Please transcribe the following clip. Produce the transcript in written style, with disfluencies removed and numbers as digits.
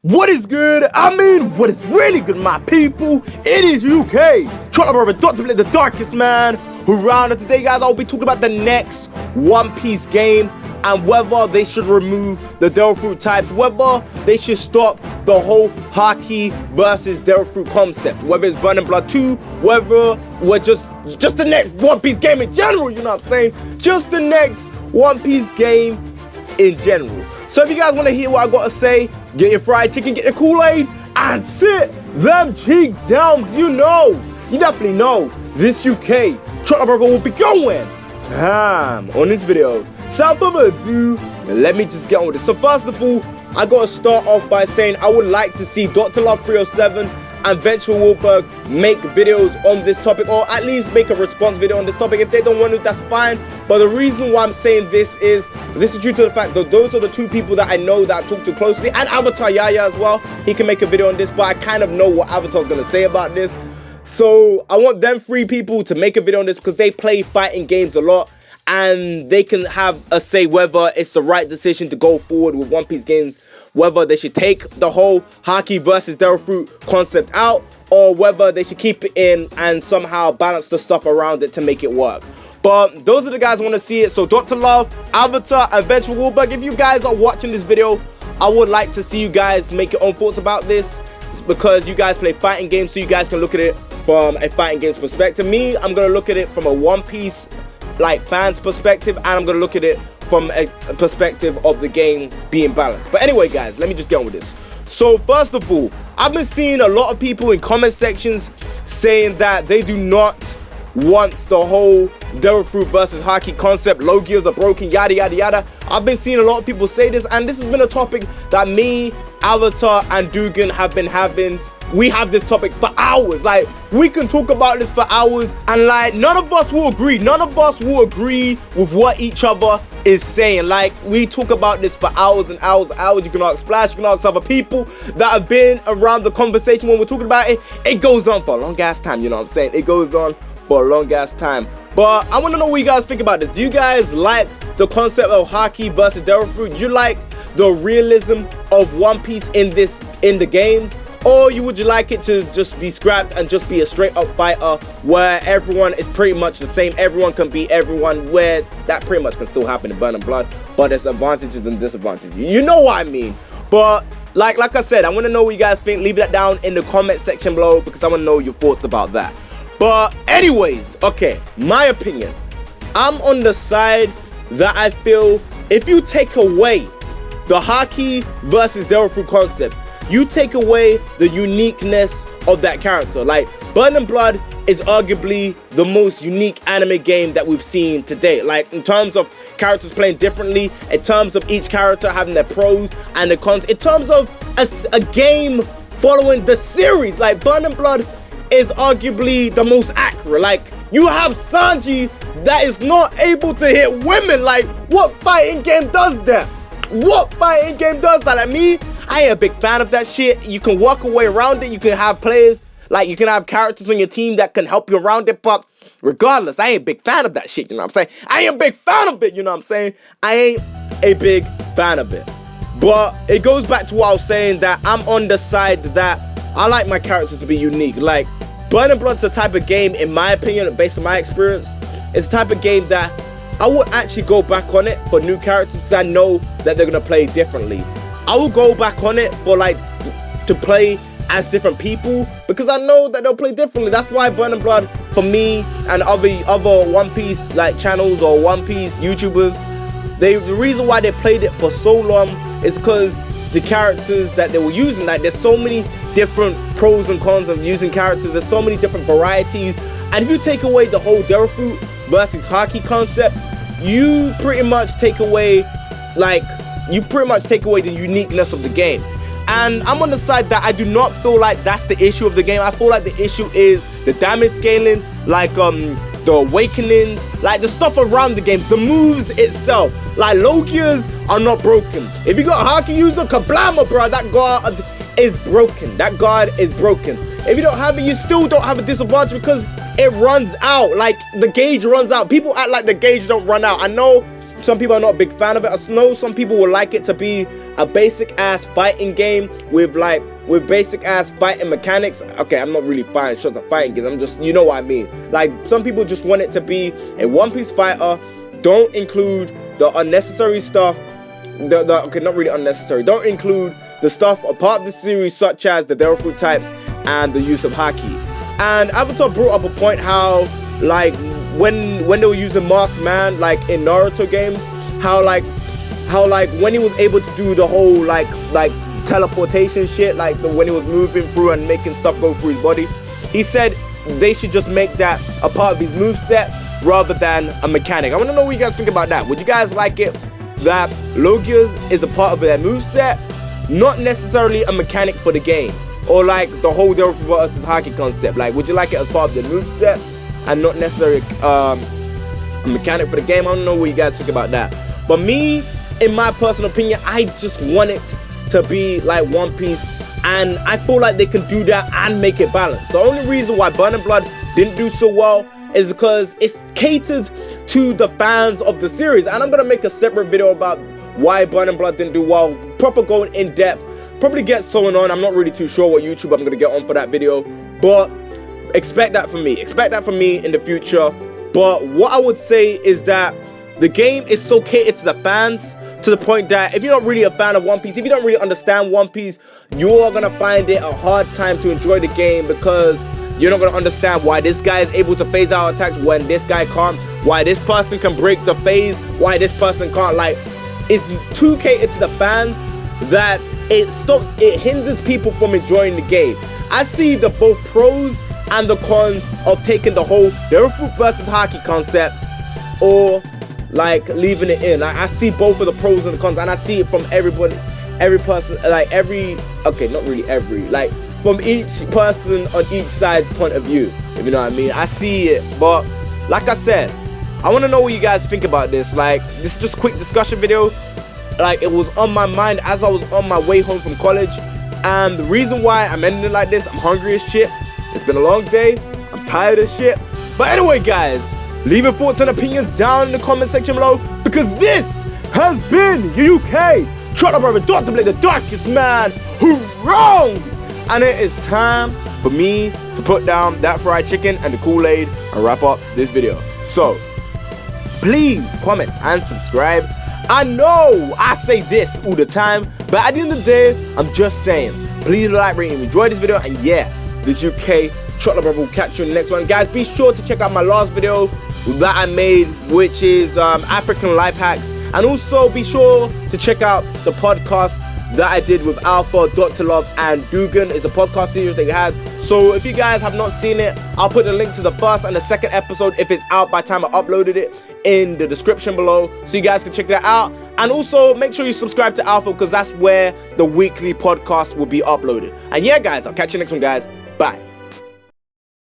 What is good? I mean, what is really good, my people? It is UK. Trying to Dr. Blick, the darkest man around. And today, guys, I'll be talking about the next One Piece game and whether they should remove the Devil Fruit types, whether they should stop the whole Haki versus Devil Fruit concept, whether it's Burning Blood 2, whether we're just the next One Piece game in general, you know what I'm saying? Just the next One Piece game in general. So if you guys want to hear what I got to say, get your fried chicken, get your Kool-Aid, and sit them cheeks down, because you definitely know, this UK Trotter Brother will be going ham on this video. So without further ado, let me just get on with it. So first of all, I got to start off by saying I would like to see Dr. Love 307 and Venture Wahlberg make videos on this topic, or at least make a response video on this topic. If they don't want to, that's fine. But the reason why I'm saying this is due to the fact that those are the two people that I know that I talk to closely, and Avatar Yaya as well. He can make a video on this, but I kind of know what Avatar's gonna say about this. So I want them three people to make a video on this because they play fighting games a lot, and they can have a say whether it's the right decision to go forward with One Piece games, whether they should take the whole Haki versus Devil Fruit concept out, or whether they should keep it in and somehow balance the stuff around it to make it work. But those are the guys who want to see it. So Dr. Love, Avatar, and Venture Wahlberg, if you guys are watching this video, I would like to see you guys make your own thoughts about this, because you guys play fighting games, so you guys can look at it from a fighting games perspective. Me, I'm going to look at it from a One Piece fans perspective, and I'm going to look at it from a perspective of the game being balanced. But anyway, guys, let me just get on with this. So first of all, I've been seeing a lot of people in comment sections saying that they do not want the whole Devil Fruit versus Haki concept. LOGIA'S are broken, yada yada yada. I've been seeing a lot of people say this, and this has been a topic that me, Avatar, and Dugan have been having. We have this topic for hours. Like, we can talk about this for hours, and like, none of us will agree. None of us will agree with what each other is saying. Like, we talk about this for hours and hours and hours. You can ask Splash, you can ask other people that have been around the conversation when we're talking about it. It goes on for a long ass time, you know what I'm saying? It goes on for a long ass time. But I want to know what you guys think about this. Do you guys like the concept of Haki versus Devil Fruit? Do you like the realism of One Piece in the games? Or would you like it to just be scrapped and just be a straight up fighter where everyone is pretty much the same, everyone can beat everyone, where that pretty much can still happen in Burning Blood, but there's advantages and disadvantages. You know what I mean? But like I said, I want to know what you guys think. Leave that down in the comment section below, because I want to know your thoughts about that. But anyways, okay, my opinion. I'm on the side that I feel if you take away the Haki versus Devil Fruit concept, you take away the uniqueness of that character. Like, Burning Blood is arguably the most unique anime game that we've seen to date. Like, in terms of characters playing differently, in terms of each character having their pros and the cons, in terms of a game following the series, like, Burning Blood is arguably the most accurate. Like, you have Sanji that is not able to hit women. Like, what fighting game does that? What fighting game does that? Like, me, I ain't a big fan of that shit. You can walk away around it. You can have players, like, you can have characters on your team that can help you around it. But regardless, I ain't a big fan of that shit, you know what I'm saying? I ain't a big fan of it, you know what I'm saying? I ain't a big fan of it. But it goes back to what I was saying, that I'm on the side that I like my characters to be unique. Like, Burning Blood's the type of game, in my opinion, based on my experience, it's the type of game that I would actually go back on it for new characters, because I know that they're going to play differently. I will go back on it for, like, to play as different people, because I know that they'll play differently. That's why Burning Blood, for me and other One Piece channels or One Piece YouTubers, the reason why they played it for so long is because the characters that they were using, like, there's so many different pros and cons of using characters. There's so many different varieties, and if you take away the whole Devil Fruit versus Haki concept, you pretty much take away the uniqueness of the game. And I'm on the side that I do not feel like that's the issue of the game. I feel like the issue is the damage scaling, like the awakenings, like the stuff around the games, the moves itself. Like, Logia's are not broken. If you got a Haki user, kablama, bro, that guard is broken. That guard is broken. If you don't have it, you still don't have a disadvantage, because it runs out. Like, the gauge runs out. People act like the gauge don't run out. I know some people are not a big fan of it. I know some people would like it to be a basic ass fighting game with basic ass fighting mechanics. Okay, I'm not really fighting fighting games. I'm just, you know what I mean. Like, some people just want it to be a One Piece fighter. Don't include the unnecessary stuff. Okay, not really unnecessary. Don't include the stuff apart of the series, such as the Devil Fruit types and the use of Haki. And Avatar brought up a point how, like, when they were using Masked Man, like in Naruto games, how when he was able to do the whole like teleportation shit, like when he was moving through and making stuff go through his body, he said they should just make that a part of his moveset rather than a mechanic. I want to know what you guys think about that. Would you guys like it that LOGIA'S is a part of their moveset, not necessarily a mechanic for the game? Or like the whole Devil Fruit versus Haki concept, like would you like it as part of the moveset and not necessarily a mechanic for the game? I don't know what you guys think about that. But me, in my personal opinion, I just want it to be like One Piece, and I feel like they can do that and make it balanced. The only reason why Burn and Blood didn't do so well is because it's catered to the fans of the series, and I'm gonna make a separate video about why Burn and Blood didn't do well, proper going in depth, probably get someone on. I'm not really too sure what YouTube I'm gonna get on for that video, but expect that from me in the future. But what I would say is that the game is so catered to the fans, to the point that if you're not really a fan of One Piece, if you don't really understand One Piece, you're gonna find it a hard time to enjoy the game, because you're not gonna understand why this guy is able to phase out attacks when this guy can't, why this person can break the phase, why this person can't. Like, it's too catered to the fans that it hinders people from enjoying the game. I see the both pros and the cons of taking the whole Devil Fruit versus Haki concept or like leaving it in. Like, I see both of the pros and the cons, and I see it from everybody, every person, like from each person on each side's point of view, if you know what I mean. I see it, but like I said, I want to know what you guys think about this. Like, this is just a quick discussion video. Like, it was on my mind as I was on my way home from college, and the reason why I'm ending it like this, I'm hungry as shit. It's been a long day, I'm tired as shit. But anyway, guys, leave your thoughts and opinions down in the comment section below, because this has been your UK Trotter Brother Dr. Blick, the darkest man who wronged. And it is time for me to put down that fried chicken and the Kool-Aid and wrap up this video. So, please comment and subscribe. I know I say this all the time, but at the end of the day, I'm just saying, please like, rate, and enjoy this video. And yeah, this UK Trotter Brother will catch you in the next one. Guys, be sure to check out my last video that I made, which is African life hacks. And also be sure to check out the podcast that I did with Alpha, Dr. Love, and Dugan. It's a podcast series that we had. So if you guys have not seen it, I'll put the link to the first and the second episode, if it's out by the time I uploaded it, in the description below, so you guys can check that out. And also make sure you subscribe to Alpha, because that's where the weekly podcast will be uploaded. And yeah, guys, I'll catch you next one, guys. Bye.